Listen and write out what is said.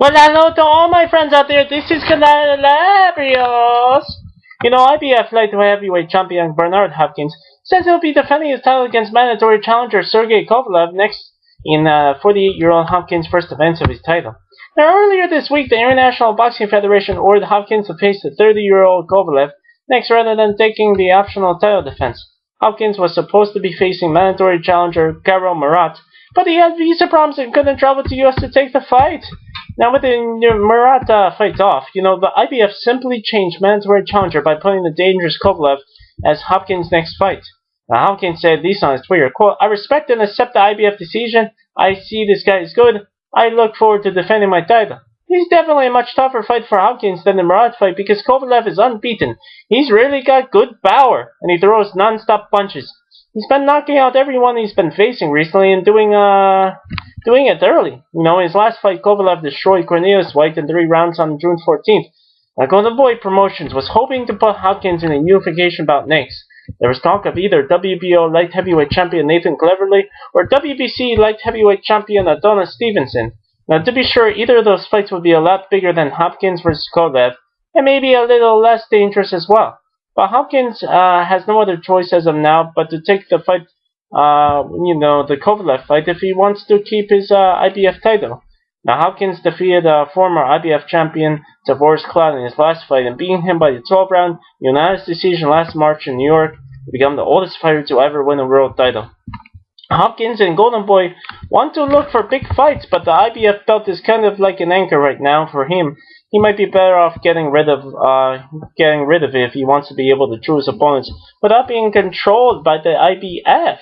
Well, hello to all my friends out there. This is Calabrios. IBF light heavyweight champion Bernard Hopkins says he'll be defending his title against mandatory challenger Sergey Kovalev next in 48-year-old Hopkins' first defense of his title. Now, earlier this week, the International Boxing Federation ordered Hopkins to face the 30-year-old Kovalev next rather than taking the optional title defense. Hopkins was supposed to be facing mandatory challenger Garo Marat, but he had visa problems and couldn't travel to the U.S. to take the fight. Now, with the Marat fight off, the IBF simply changed mandatory challenger by putting the dangerous Kovalev as Hopkins' next fight. Now, Hopkins said this on his Twitter, quote, "I respect and accept the IBF decision. I see this guy is good. I look forward to defending my title." He's definitely a much tougher fight for Hopkins than the Marat fight because Kovalev is unbeaten. He's really got good power, and he throws non-stop punches. He's been knocking out everyone he's been facing recently and doing it early. In his last fight, Kovalev destroyed Cornelius White in 3 rounds on June 14th. Now, Golden Boy Promotions was hoping to put Hopkins in a unification bout next. There was talk of either WBO light heavyweight champion Nathan Cleverly or WBC light heavyweight champion Adonis Stevenson. Now, to be sure, either of those fights would be a lot bigger than Hopkins versus Kovalev, and maybe a little less dangerous as well. But Hopkins has no other choice as of now but to take the fight, the Kovalev fight, if he wants to keep his IBF title. Now, Hopkins defeated former IBF champion Tavoris Cloud in his last fight and beating him by the 12-round unanimous decision last March in New York to become the oldest fighter to ever win a world title. Hopkins and Golden Boy want to look for big fights, but the IBF belt is kind of like an anchor right now for him. He might be better off getting rid of it if he wants to be able to choose opponents without being controlled by the IBF.